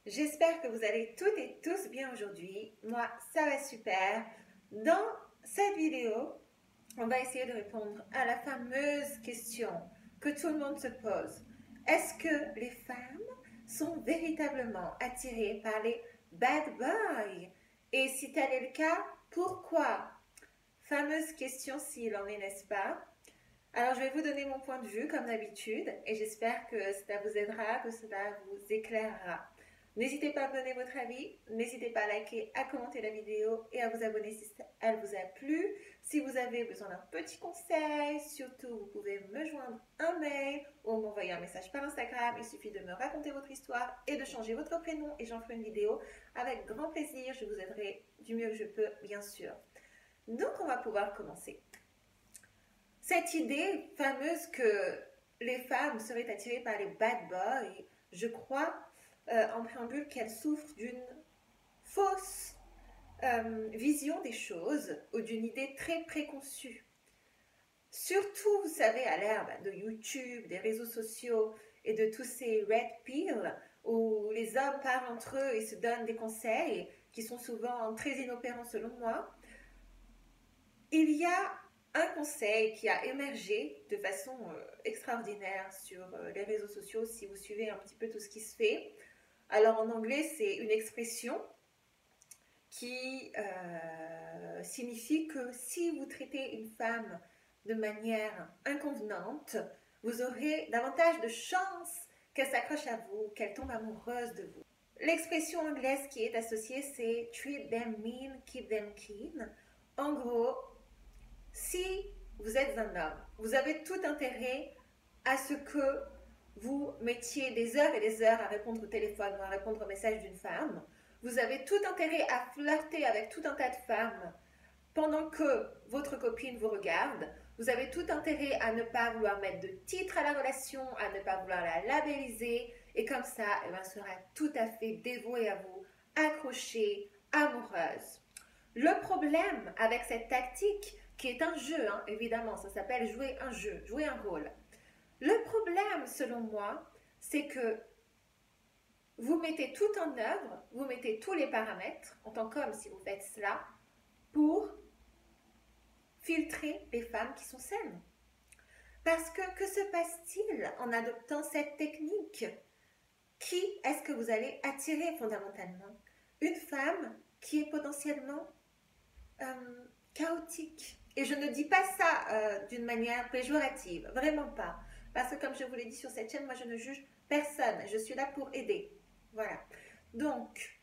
J'espère que vous allez toutes et tous bien aujourd'hui. Moi, ça va super. Dans cette vidéo, on va essayer de répondre à la fameuse question que tout le monde se pose. Est-ce que les femmes sont véritablement attirées par les bad boys? Et si tel est le cas, pourquoi? Fameuse question s'il en est, n'est-ce pas? Alors, je vais vous donner mon point de vue comme d'habitude et j'espère que cela vous aidera, que cela vous éclairera. N'hésitez pas à me donner votre avis, n'hésitez pas à liker, à commenter la vidéo et à vous abonner si elle vous a plu. Si vous avez besoin d'un petit conseil, surtout vous pouvez me joindre un mail ou m'envoyer un message par Instagram. Il suffit de me raconter votre histoire et de changer votre prénom et j'en ferai une vidéo avec grand plaisir. Je vous aiderai du mieux que je peux, bien sûr. Donc, on va pouvoir commencer. Cette idée fameuse que les femmes seraient attirées par les bad boys, je crois en préambule qu'elles souffrent d'une fausse vision des choses ou d'une idée très préconçue. Surtout, vous savez, à l'ère de YouTube, des réseaux sociaux et de tous ces red pills où les hommes parlent entre eux et se donnent des conseils qui sont souvent très inopérants selon moi, il y a un conseil qui a émergé de façon extraordinaire sur les réseaux sociaux, si vous suivez un petit peu tout ce qui se fait. Alors en anglais, c'est une expression qui signifie que si vous traitez une femme de manière inconvenante, vous aurez davantage de chances qu'elle s'accroche à vous, qu'elle tombe amoureuse de vous. L'expression anglaise qui est associée, c'est treat them mean, keep them keen. En gros, si vous êtes un homme, vous avez tout intérêt à ce que vous mettiez des heures et des heures à répondre au téléphone ou à répondre au message d'une femme. Vous avez tout intérêt à flirter avec tout un tas de femmes pendant que votre copine vous regarde. Vous avez tout intérêt à ne pas vouloir mettre de titre à la relation, à ne pas vouloir la labelliser. Et comme ça, elle sera tout à fait dévouée à vous, accrochée, amoureuse. Le problème avec cette tactique, qui est un jeu, hein, évidemment, ça s'appelle jouer un jeu, jouer un rôle. Le problème, selon moi, c'est que vous mettez tout en œuvre, vous mettez tous les paramètres, en tant qu'homme si vous faites cela, pour filtrer les femmes qui sont saines. Parce que se passe-t-il en adoptant cette technique? Qui est-ce que vous allez attirer fondamentalement? Une femme qui est potentiellement chaotique. Et je ne dis pas ça d'une manière péjorative, vraiment pas. Parce que comme je vous l'ai dit sur cette chaîne, moi je ne juge personne, je suis là pour aider. Voilà. Donc,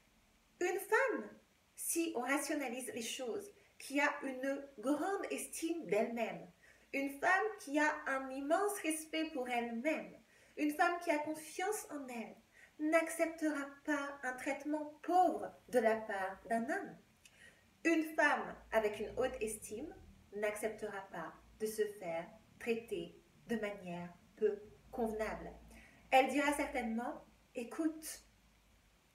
une femme, si on rationalise les choses, qui a une grande estime d'elle-même, une femme qui a un immense respect pour elle-même, une femme qui a confiance en elle, n'acceptera pas un traitement pauvre de la part d'un homme. Une femme avec une haute estime n'acceptera pas de se faire traiter de manière peu convenable. Elle dira certainement, écoute,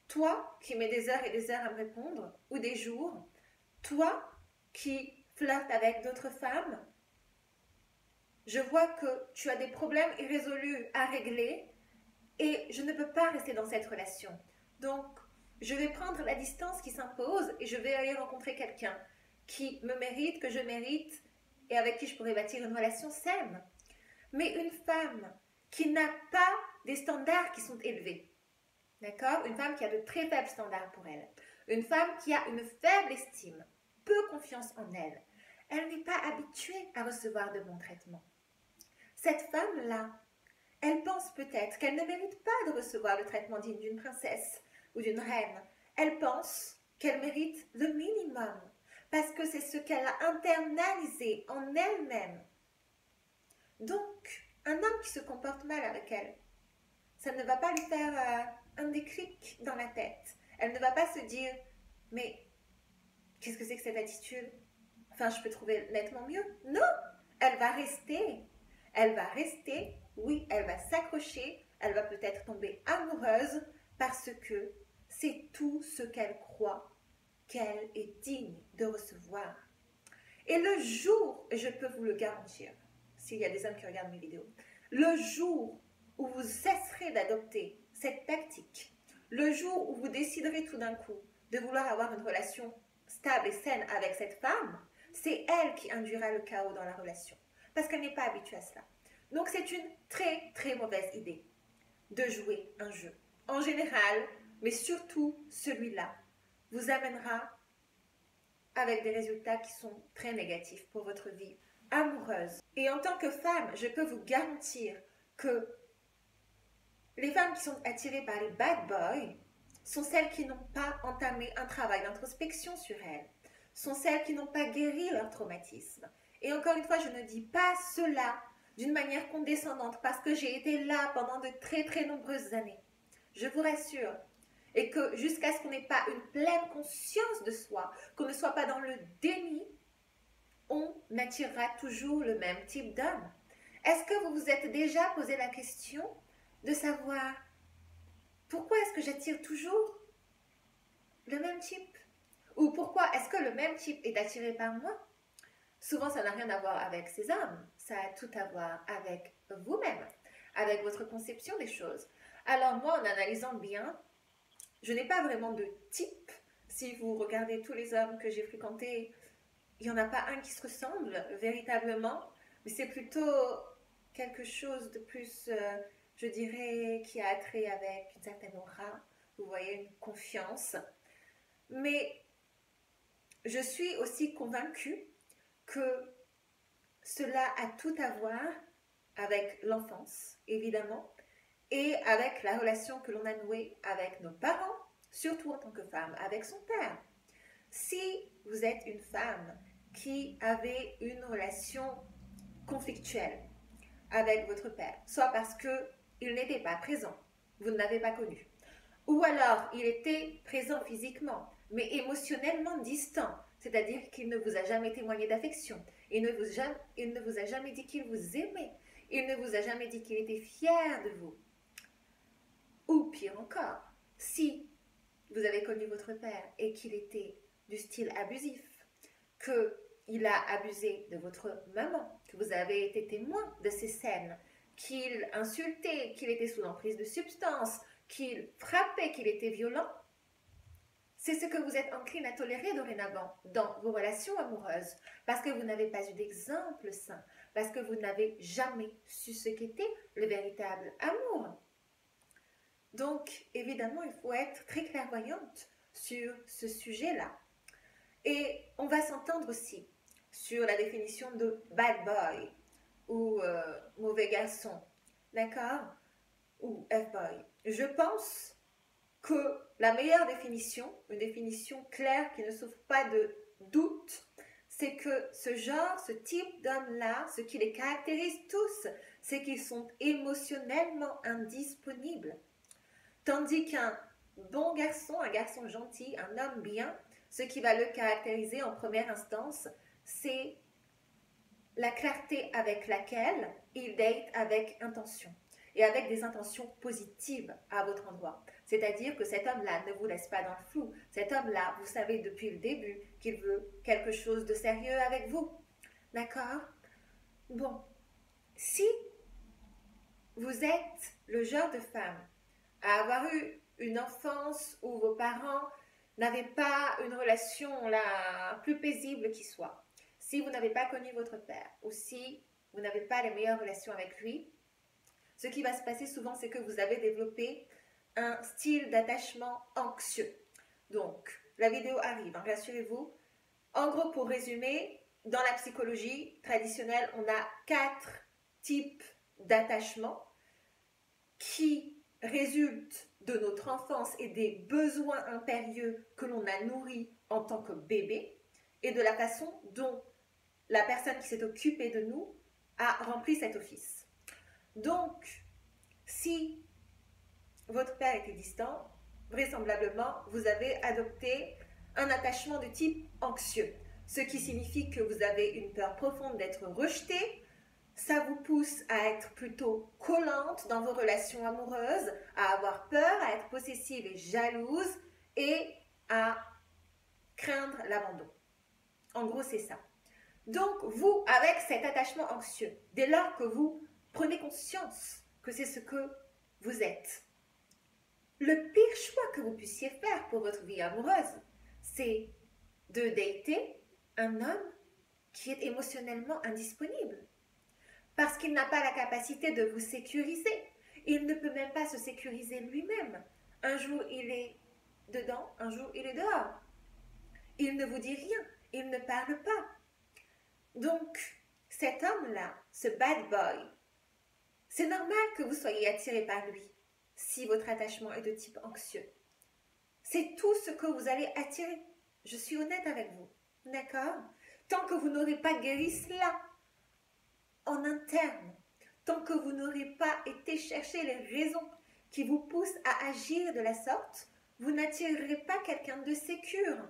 toi qui mets des heures et des heures à me répondre, ou des jours, toi qui flirtes avec d'autres femmes, je vois que tu as des problèmes irrésolus à régler et je ne peux pas rester dans cette relation. Donc, je vais prendre la distance qui s'impose et je vais aller rencontrer quelqu'un qui me mérite, que je mérite et avec qui je pourrais bâtir une relation saine. Mais une femme qui n'a pas des standards qui sont élevés, d'accord? Une femme qui a de très faibles standards pour elle, une femme qui a une faible estime, peu confiance en elle, elle n'est pas habituée à recevoir de bons traitements. Cette femme-là, elle pense peut-être qu'elle ne mérite pas de recevoir le traitement digne d'une princesse ou d'une reine. Elle pense qu'elle mérite le minimum parce que c'est ce qu'elle a internalisé en elle-même. Donc, un homme qui se comporte mal avec elle, ça ne va pas lui faire un déclic dans la tête. Elle ne va pas se dire « mais qu'est-ce que c'est que cette attitude? Enfin, je peux trouver nettement mieux. » Non, elle va rester. Elle va rester, oui, elle va s'accrocher, elle va peut-être tomber amoureuse parce que c'est tout ce qu'elle croit qu'elle est digne de recevoir. Et le jour, et je peux vous le garantir, s'il y a des hommes qui regardent mes vidéos, le jour où vous cesserez d'adopter cette tactique, Le jour où vous déciderez tout d'un coup de vouloir avoir une relation stable et saine avec cette femme, c'est elle qui induira le chaos dans la relation, parce qu'elle n'est pas habituée à cela. Donc c'est une très très mauvaise idée de jouer un jeu. En général, mais surtout celui-là, vous amènera avec des résultats qui sont très négatifs pour votre vie amoureuse. Et en tant que femme, je peux vous garantir que les femmes qui sont attirées par les bad boys sont celles qui n'ont pas entamé un travail d'introspection sur elles, sont celles qui n'ont pas guéri leur traumatisme. Et encore une fois, je ne dis pas cela d'une manière condescendante parce que j'ai été là pendant de très très nombreuses années. Je vous rassure. Et que jusqu'à ce qu'on n'ait pas une pleine conscience de soi, qu'on ne soit pas dans le déni, on attirera toujours le même type d'homme. Est-ce que vous vous êtes déjà posé la question de savoir pourquoi est-ce que j'attire toujours le même type? Ou pourquoi est-ce que le même type est attiré par moi? Souvent, ça n'a rien à voir avec ces hommes, ça a tout à voir avec vous-même, avec votre conception des choses. Alors moi, en analysant bien, je n'ai pas vraiment de type. Si vous regardez tous les hommes que j'ai fréquentés, il n'y en a pas un qui se ressemble véritablement, mais c'est plutôt quelque chose de plus, je dirais, qui a trait avec une certaine aura, vous voyez, une confiance. Mais je suis aussi convaincue que cela a tout à voir avec l'enfance, évidemment, et avec la relation que l'on a nouée avec nos parents, surtout en tant que femme, avec son père. Si vous êtes une femme qui avait une relation conflictuelle avec votre père, soit parce qu'il n'était pas présent, vous ne l'avez pas connu, ou alors il était présent physiquement, mais émotionnellement distant, c'est-à-dire qu'il ne vous a jamais témoigné d'affection, il ne vous a jamais dit qu'il vous aimait, il ne vous a jamais dit qu'il était fier de vous. Ou pire encore, si vous avez connu votre père et qu'il était du style abusif, qu'il a abusé de votre maman, que vous avez été témoin de ces scènes, qu'il insultait, qu'il était sous l'emprise de substances, qu'il frappait, qu'il était violent, c'est ce que vous êtes encline à tolérer dorénavant dans vos relations amoureuses, parce que vous n'avez pas eu d'exemple sain, parce que vous n'avez jamais su ce qu'était le véritable amour. Donc, évidemment, il faut être très clairvoyante sur ce sujet-là. Et on va s'entendre aussi sur la définition de bad boy ou mauvais garçon, d'accord? Ou F-boy. Je pense que la meilleure définition, une définition claire qui ne souffre pas de doute, c'est que ce genre, ce type d'homme-là, ce qui les caractérise tous, c'est qu'ils sont émotionnellement indisponibles. Tandis qu'un bon garçon, un garçon gentil, un homme bien, ce qui va le caractériser en première instance, c'est la clarté avec laquelle il date avec intention et avec des intentions positives à votre endroit. C'est-à-dire que cet homme-là ne vous laisse pas dans le flou. Cet homme-là, vous savez depuis le début qu'il veut quelque chose de sérieux avec vous. D'accord? Bon, si vous êtes le genre de femme à avoir eu une enfance où vos parents n'avaient pas une relation la plus paisible qui soit, si vous n'avez pas connu votre père ou si vous n'avez pas les meilleures relations avec lui, ce qui va se passer souvent, c'est que vous avez développé un style d'attachement anxieux. Donc, la vidéo arrive, hein, rassurez-vous. En gros, pour résumer, dans la psychologie traditionnelle, on a 4 types d'attachement qui résultent de notre enfance et des besoins impérieux que l'on a nourris en tant que bébé et de la façon dont la personne qui s'est occupée de nous a rempli cet office. Donc, si votre père était distant, vraisemblablement, vous avez adopté un attachement de type anxieux, ce qui signifie que vous avez une peur profonde d'être rejeté. Ça vous pousse à être plutôt collante dans vos relations amoureuses, à avoir peur, à être possessive et jalouse et à craindre l'abandon. En gros, c'est ça. Donc, vous, avec cet attachement anxieux, dès lors que vous prenez conscience que c'est ce que vous êtes, Le pire choix que vous puissiez faire pour votre vie amoureuse, c'est de dater un homme qui est émotionnellement indisponible. Parce qu'il n'a pas la capacité de vous sécuriser. Il ne peut même pas se sécuriser lui-même. Un jour, il est dedans, un jour, il est dehors. Il ne vous dit rien, il ne parle pas. Donc, cet homme-là, ce bad boy, c'est normal que vous soyez attiré par lui si votre attachement est de type anxieux. C'est tout ce que vous allez attirer. Je suis honnête avec vous, d'accord? Tant que vous n'aurez pas guéri cela en interne, tant que vous n'aurez pas été chercher les raisons qui vous poussent à agir de la sorte, vous n'attirerez pas quelqu'un de sécure.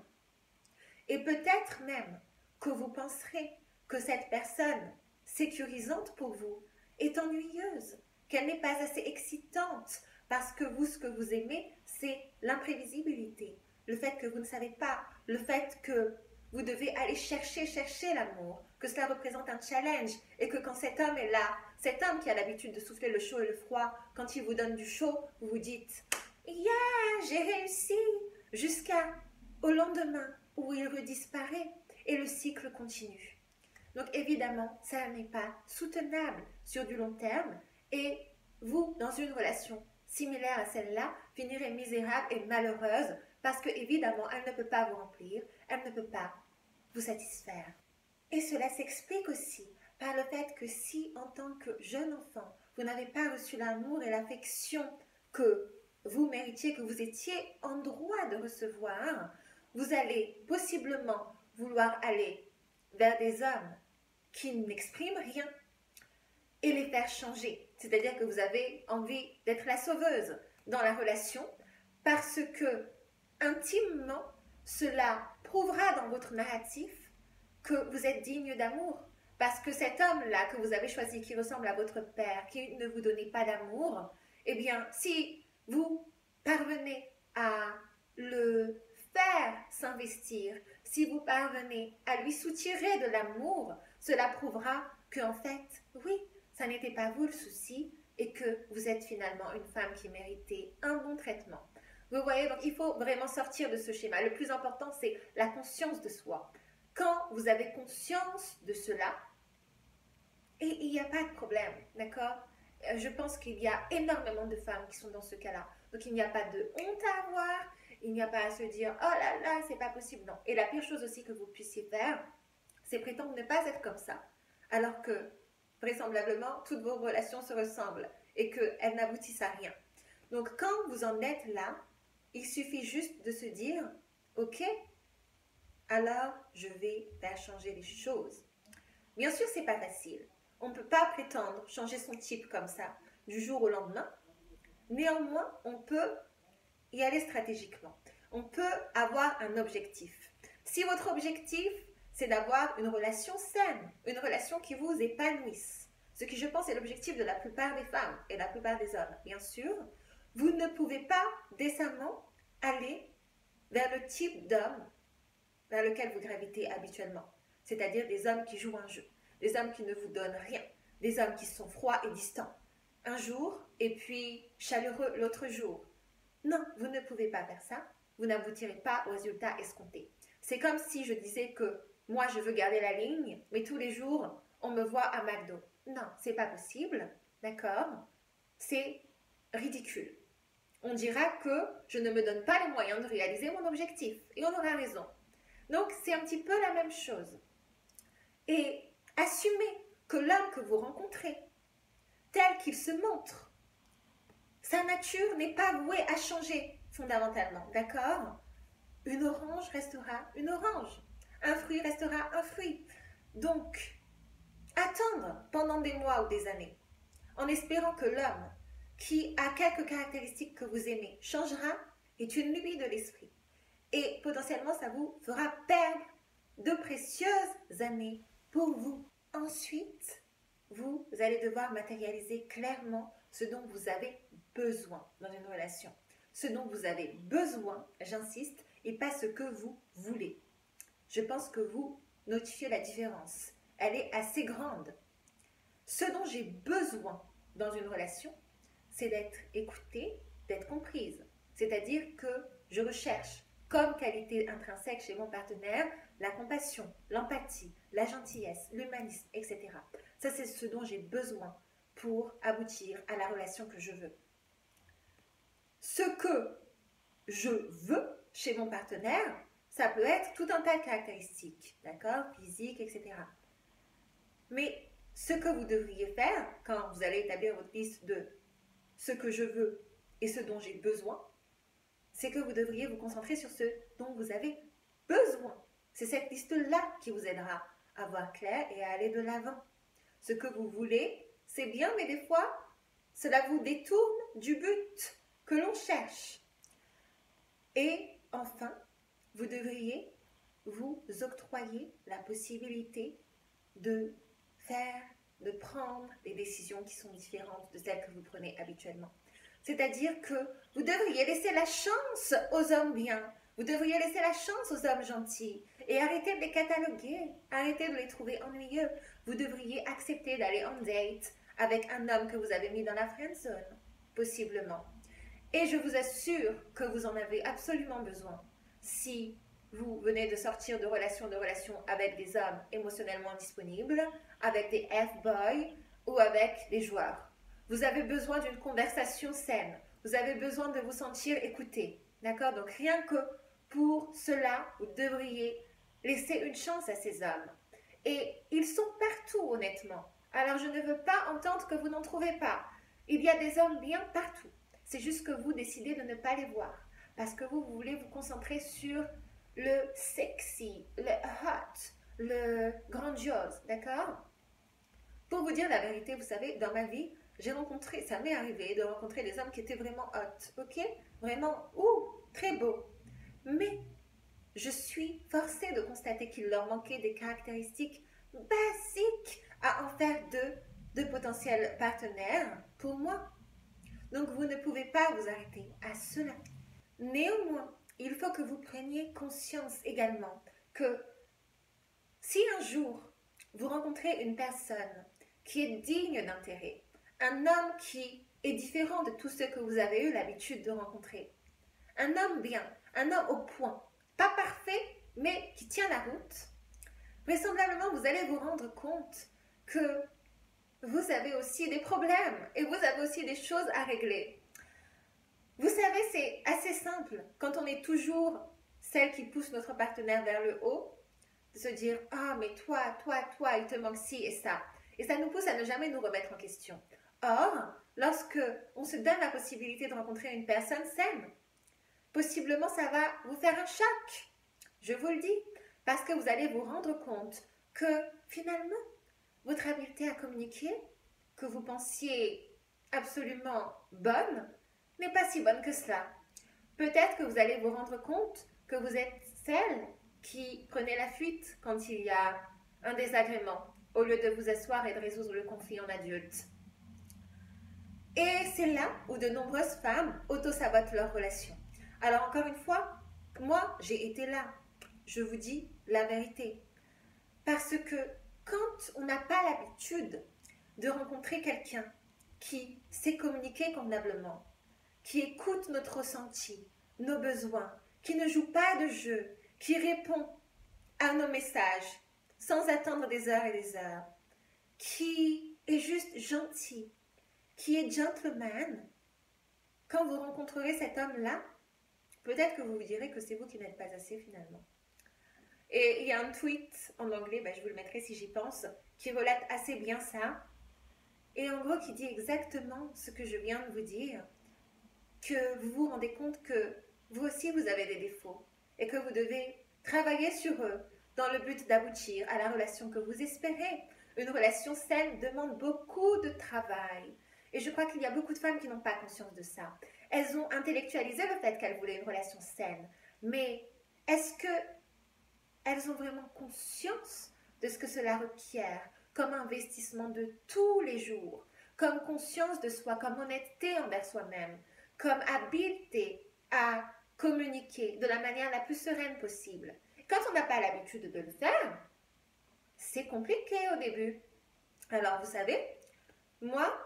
Et peut-être même que vous penserez que cette personne sécurisante pour vous est ennuyeuse, qu'elle n'est pas assez excitante, parce que vous, ce que vous aimez, c'est l'imprévisibilité, le fait que vous ne savez pas, le fait que vous devez aller chercher l'amour, que cela représente un challenge, et que quand cet homme est là, cet homme qui a l'habitude de souffler le chaud et le froid, quand il vous donne du chaud, vous vous dites « Yeah, j'ai réussi !» jusqu'au lendemain où il redisparaît et le cycle continue. Donc évidemment, ça n'est pas soutenable sur du long terme et vous, dans une relation similaire à celle-là, finirez misérable et malheureuse parce que évidemment, elle ne peut pas vous remplir, elle ne peut pas vous satisfaire. Et cela s'explique aussi par le fait que si, en tant que jeune enfant, vous n'avez pas reçu l'amour et l'affection que vous méritiez, que vous étiez en droit de recevoir, vous allez possiblement vouloir aller vers des hommes qui n'expriment rien et les faire changer. C'est-à-dire que vous avez envie d'être la sauveuse dans la relation parce que, intimement, cela prouvera dans votre narratif que vous êtes digne d'amour. Parce que cet homme-là que vous avez choisi, qui ressemble à votre père, qui ne vous donnait pas d'amour, eh bien, si vous parvenez à le faire s'investir, si vous parvenez à lui soutirer de l'amour, cela prouvera que, en fait, oui, ça n'était pas vous le souci et que vous êtes finalement une femme qui méritait un bon traitement. Vous voyez, donc il faut vraiment sortir de ce schéma. Le plus important, c'est la conscience de soi. Quand vous avez conscience de cela, et il n'y a pas de problème, d'accord? Je pense qu'il y a énormément de femmes qui sont dans ce cas-là. Donc il n'y a pas de honte à avoir, il n'y a pas à se dire « Oh là là, c'est pas possible ». Non. Et la pire chose aussi que vous puissiez faire, c'est prétendre ne pas être comme ça. Alors que, vraisemblablement, toutes vos relations se ressemblent et qu'elles n'aboutissent à rien. Donc quand vous en êtes là, il suffit juste de se dire « Ok, alors je vais faire changer les choses ». Bien sûr, c'est pas facile. On ne peut pas prétendre changer son type comme ça, du jour au lendemain. Néanmoins, on peut y aller stratégiquement. On peut avoir un objectif. Si votre objectif, c'est d'avoir une relation saine, une relation qui vous épanouisse, ce qui, je pense, est l'objectif de la plupart des femmes et de la plupart des hommes, bien sûr, vous ne pouvez pas décemment aller vers le type d'homme vers lequel vous gravitez habituellement. C'est-à-dire des hommes qui jouent un jeu, des hommes qui ne vous donnent rien, des hommes qui sont froids et distants. Un jour, et puis chaleureux l'autre jour. Non, vous ne pouvez pas faire ça. Vous n'aboutirez pas au résultat escompté. C'est comme si je disais que moi, je veux garder la ligne, mais tous les jours, on me voit à McDo. Non, c'est pas possible, d'accord? C'est ridicule. On dira que je ne me donne pas les moyens de réaliser mon objectif. Et on aura raison. Donc, c'est un petit peu la même chose. Et assumez que l'homme que vous rencontrez, tel qu'il se montre, sa nature n'est pas vouée à changer fondamentalement, d'accord? Une orange restera une orange, un fruit restera un fruit. Donc, attendre pendant des mois ou des années, en espérant que l'homme qui a quelques caractéristiques que vous aimez changera, est une lubie de l'esprit. Et potentiellement, ça vous fera perdre de précieuses années pour vous. Ensuite, vous allez devoir matérialiser clairement ce dont vous avez besoin dans une relation. Ce dont vous avez besoin, j'insiste, et pas ce que vous voulez. Je pense que vous notifiez la différence. Elle est assez grande. Ce dont j'ai besoin dans une relation, c'est d'être écoutée, d'être comprise. C'est-à-dire que je recherche comme qualité intrinsèque chez mon partenaire la compassion, l'empathie, la gentillesse, l'humanisme, etc. Ça, c'est ce dont j'ai besoin pour aboutir à la relation que je veux. Ce que je veux chez mon partenaire, ça peut être tout un tas de caractéristiques, d'accord, physiques, etc. Mais ce que vous devriez faire quand vous allez établir votre liste de ce que je veux et ce dont j'ai besoin, c'est que vous devriez vous concentrer sur ce dont vous avez besoin. C'est cette liste-là qui vous aidera à voir clair et à aller de l'avant. Ce que vous voulez, c'est bien, mais des fois, cela vous détourne du but que l'on cherche. Et enfin, vous devriez vous octroyer la possibilité de prendre des décisions qui sont différentes de celles que vous prenez habituellement. C'est-à-dire que vous devriez laisser la chance aux hommes bien, vous devriez laisser la chance aux hommes gentils et arrêter de les cataloguer, arrêter de les trouver ennuyeux. Vous devriez accepter d'aller en date avec un homme que vous avez mis dans la friendzone, possiblement. Et je vous assure que vous en avez absolument besoin si vous venez de sortir de relations avec des hommes émotionnellement disponibles, avec des F-boys ou avec des joueurs. Vous avez besoin d'une conversation saine. Vous avez besoin de vous sentir écouté. D'accord? Donc rien que pour cela, vous devriez laisser une chance à ces hommes. Et ils sont partout, honnêtement. Alors je ne veux pas entendre que vous n'en trouvez pas. Il y a des hommes bien partout. C'est juste que vous décidez de ne pas les voir. Parce que vous voulez vous concentrer sur le sexy, le hot, le grandiose. D'accord? Pour vous dire la vérité, vous savez, dans ma vie, ça m'est arrivé de rencontrer des hommes qui étaient vraiment hot, ok? Vraiment, très beaux. Mais je suis forcée de constater qu'il leur manquait des caractéristiques basiques à en faire de potentiels partenaires pour moi. Donc vous ne pouvez pas vous arrêter à cela. Néanmoins, il faut que vous preniez conscience également que si un jour vous rencontrez une personne qui est digne d'intérêt, un homme qui est différent de tous ceux que vous avez eu l'habitude de rencontrer, un homme bien, un homme au point, pas parfait, mais qui tient la route, vraisemblablement vous allez vous rendre compte que vous avez aussi des problèmes et vous avez aussi des choses à régler. Vous savez, c'est assez simple quand on est toujours celle qui pousse notre partenaire vers le haut, de se dire « Ah, mais toi, il te manque ci et ça ». Et ça nous pousse à ne jamais nous remettre en question. Or, lorsque on se donne la possibilité de rencontrer une personne saine, possiblement ça va vous faire un choc. Je vous le dis, parce que vous allez vous rendre compte que finalement, votre habileté à communiquer, que vous pensiez absolument bonne, n'est pas si bonne que cela. Peut-être que vous allez vous rendre compte que vous êtes celle qui prenait la fuite quand il y a un désagrément, au lieu de vous asseoir et de résoudre le conflit en adulte. Et c'est là où de nombreuses femmes auto-sabotent leur relation. Alors encore une fois, moi j'ai été là. Je vous dis la vérité. Parce que quand on n'a pas l'habitude de rencontrer quelqu'un qui sait communiquer convenablement, qui écoute notre ressenti, nos besoins, qui ne joue pas de jeu, qui répond à nos messages sans attendre des heures et des heures, qui est juste gentil, qui est gentleman, quand vous rencontrerez cet homme-là, peut-être que vous vous direz que c'est vous qui n'êtes pas assez finalement. Et il y a un tweet en anglais, je vous le mettrai si j'y pense, qui relate assez bien ça. Et en gros, qui dit exactement ce que je viens de vous dire, que vous vous rendez compte que vous aussi vous avez des défauts et que vous devez travailler sur eux dans le but d'aboutir à la relation que vous espérez. Une relation saine demande beaucoup de travail. Et je crois qu'il y a beaucoup de femmes qui n'ont pas conscience de ça. Elles ont intellectualisé le fait qu'elles voulaient une relation saine. Mais est-ce qu'elles ont vraiment conscience de ce que cela requiert comme investissement de tous les jours, comme conscience de soi, comme honnêteté envers soi-même, comme habileté à communiquer de la manière la plus sereine possible. Quand on n'a pas l'habitude de le faire, c'est compliqué au début. Alors, vous savez, moi,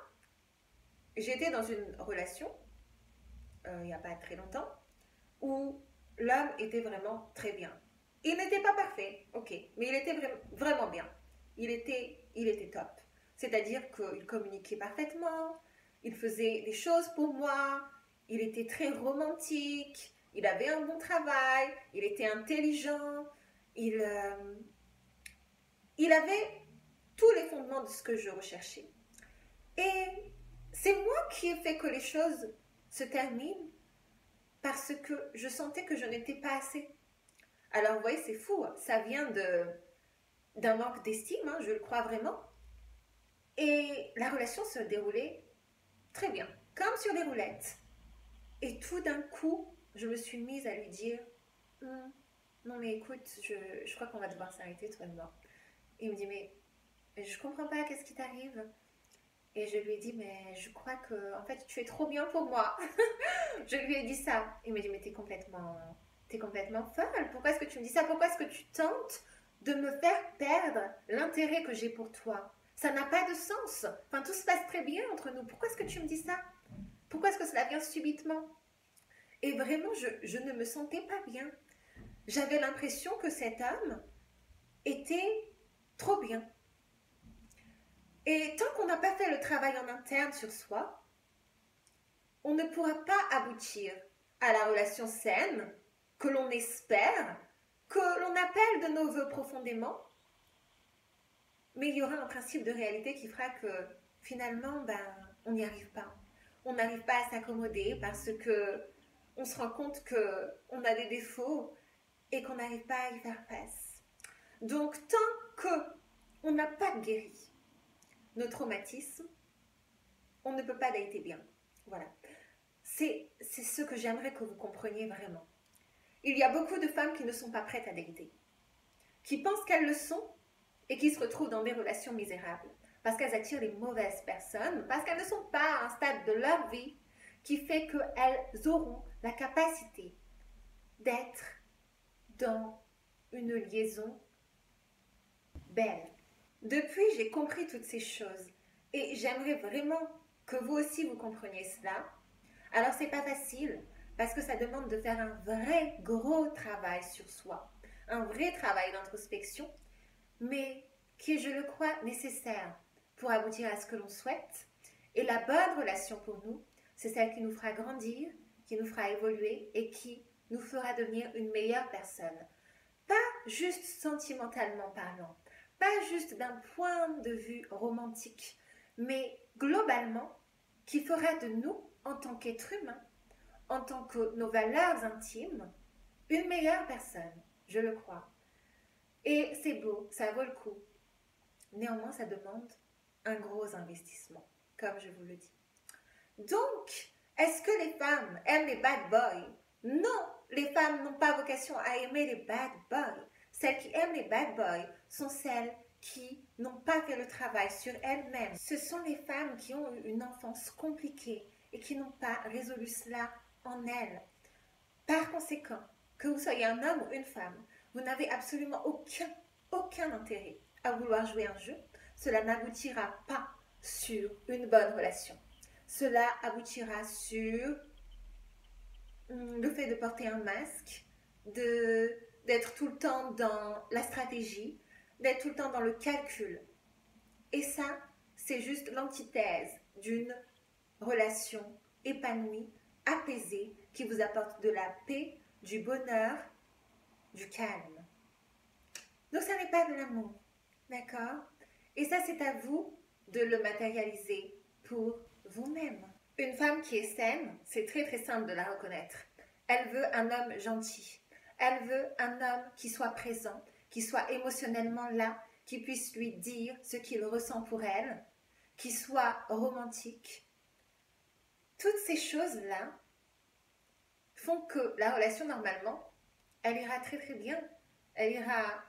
j'étais dans une relation il n'y a pas très longtemps, où l'homme était vraiment très bien. Il n'était pas parfait, ok, mais il était vraiment bien. Il était top. C'est-à-dire qu'il communiquait parfaitement, il faisait des choses pour moi, il était très romantique, il avait un bon travail, il était intelligent, il, euh, il avait tous les fondements de ce que je recherchais. Et c'est moi qui ai fait que les choses se terminent parce que je sentais que je n'étais pas assez. Alors, vous voyez, c'est fou, ça vient d'un manque d'estime, hein, je le crois vraiment. Et la relation se déroulait très bien, comme sur des roulettes. Et tout d'un coup, je me suis mise à lui dire non, mais écoute, je crois qu'on va devoir s'arrêter, toi et moi. Et il me dit mais je comprends pas, qu'est-ce qui t'arrive? Et je lui ai dit mais je crois que en fait tu es trop bien pour moi. Je lui ai dit ça. Il m'a dit mais t'es complètement folle. Pourquoi est-ce que tu me dis ça? Pourquoi est-ce que tu tentes de me faire perdre l'intérêt que j'ai pour toi? Ça n'a pas de sens. Enfin, tout se passe très bien entre nous. Pourquoi est-ce que tu me dis ça? Pourquoi est-ce que cela vient subitement? Et vraiment, je ne me sentais pas bien. J'avais l'impression que cet homme était trop bien. Et tant qu'on n'a pas fait le travail en interne sur soi, on ne pourra pas aboutir à la relation saine que l'on espère, que l'on appelle de nos voeux profondément. Mais il y aura un principe de réalité qui fera que finalement, on n'y arrive pas. On n'arrive pas à s'accommoder parce que on se rend compte qu'on a des défauts et qu'on n'arrive pas à y faire face. Donc, tant qu'on n'a pas guéri nos traumatismes, on ne peut pas dater bien. Voilà. C'est ce que j'aimerais que vous compreniez vraiment. Il y a beaucoup de femmes qui ne sont pas prêtes à dater, qui pensent qu'elles le sont et qui se retrouvent dans des relations misérables parce qu'elles attirent les mauvaises personnes, parce qu'elles ne sont pas à un stade de leur vie qui fait qu'elles auront la capacité d'être dans une liaison belle. Depuis, j'ai compris toutes ces choses et j'aimerais vraiment que vous aussi vous compreniez cela. Alors, c'est pas facile parce que ça demande de faire un vrai gros travail sur soi, un vrai travail d'introspection, mais qui est, je le crois, nécessaire pour aboutir à ce que l'on souhaite. Et la bonne relation pour nous, c'est celle qui nous fera grandir, qui nous fera évoluer et qui nous fera devenir une meilleure personne. Pas juste sentimentalement parlant, pas juste d'un point de vue romantique, mais globalement, qui fera de nous, en tant qu'être humain, en tant que nos valeurs intimes, une meilleure personne, je le crois. Et c'est beau, ça vaut le coup. Néanmoins, ça demande un gros investissement, comme je vous le dis. Donc, est-ce que les femmes aiment les bad boys? Non, les femmes n'ont pas vocation à aimer les bad boys. Celles qui aiment les bad boys sont celles qui n'ont pas fait le travail sur elles-mêmes. Ce sont les femmes qui ont eu une enfance compliquée et qui n'ont pas résolu cela en elles. Par conséquent, que vous soyez un homme ou une femme, vous n'avez absolument aucun intérêt à vouloir jouer un jeu. Cela n'aboutira pas sur une bonne relation. Cela aboutira sur le fait de porter un masque, d'être tout le temps dans la stratégie, d'être tout le temps dans le calcul. Et ça, c'est juste l'antithèse d'une relation épanouie, apaisée, qui vous apporte de la paix, du bonheur, du calme. Donc ça n'est pas de l'amour, d'accord? Et ça, c'est à vous de le matérialiser pour vous-même. Une femme qui est saine, c'est très très simple de la reconnaître. Elle veut un homme gentil. Elle veut un homme qui soit présent, qui soit émotionnellement là, qui puisse lui dire ce qu'il ressent pour elle, qui soit romantique. Toutes ces choses-là font que la relation, normalement, elle ira très très bien. Elle ira,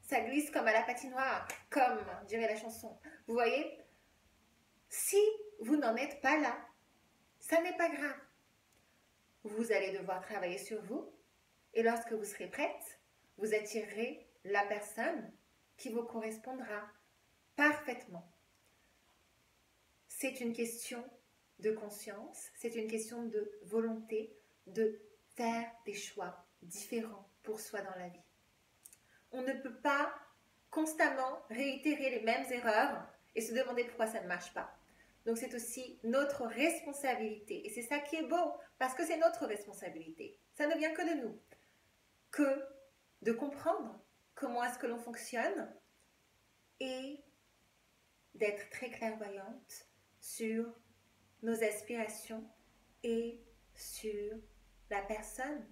ça glisse comme à la patinoire, comme dirait la chanson. Vous voyez? Si vous n'en êtes pas là, ça n'est pas grave. Vous allez devoir travailler sur vous et lorsque vous serez prête, vous attirerez la personne qui vous correspondra parfaitement. C'est une question de conscience, c'est une question de volonté, de faire des choix différents pour soi dans la vie. On ne peut pas constamment réitérer les mêmes erreurs et se demander pourquoi ça ne marche pas. Donc c'est aussi notre responsabilité. Et c'est ça qui est beau, parce que c'est notre responsabilité. Ça ne vient que de nous. Que de comprendre comment est-ce que l'on fonctionne et d'être très clairvoyante sur nos aspirations et sur la personne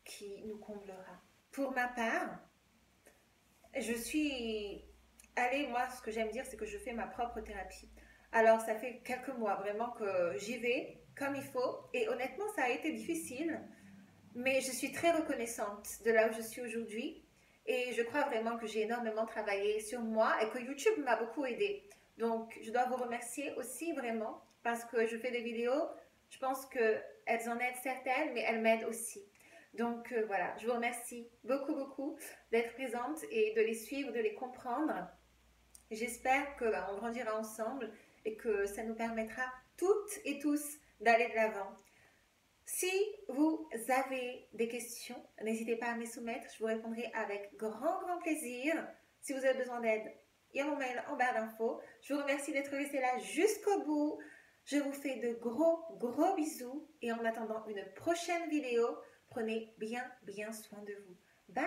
qui nous comblera. Pour ma part, je suis allée, moi ce que j'aime dire c'est que je fais ma propre thérapie. Alors ça fait quelques mois vraiment que j'y vais comme il faut et honnêtement ça a été difficile, mais je suis très reconnaissante de là où je suis aujourd'hui et je crois vraiment que j'ai énormément travaillé sur moi et que YouTube m'a beaucoup aidée. Donc je dois vous remercier aussi vraiment parce que je fais des vidéos, je pense qu'elles en aident certaines mais elles m'aident aussi. Donc voilà, je vous remercie beaucoup beaucoup d'être présente et de les suivre, de les comprendre. J'espère qu'on grandira ensemble et que ça nous permettra toutes et tous d'aller de l'avant. Si vous avez des questions, n'hésitez pas à me les soumettre, je vous répondrai avec grand plaisir. Si vous avez besoin d'aide, il y a mon mail en barre d'infos. Je vous remercie d'être resté là jusqu'au bout. Je vous fais de gros bisous et en attendant une prochaine vidéo, prenez bien soin de vous. Bye!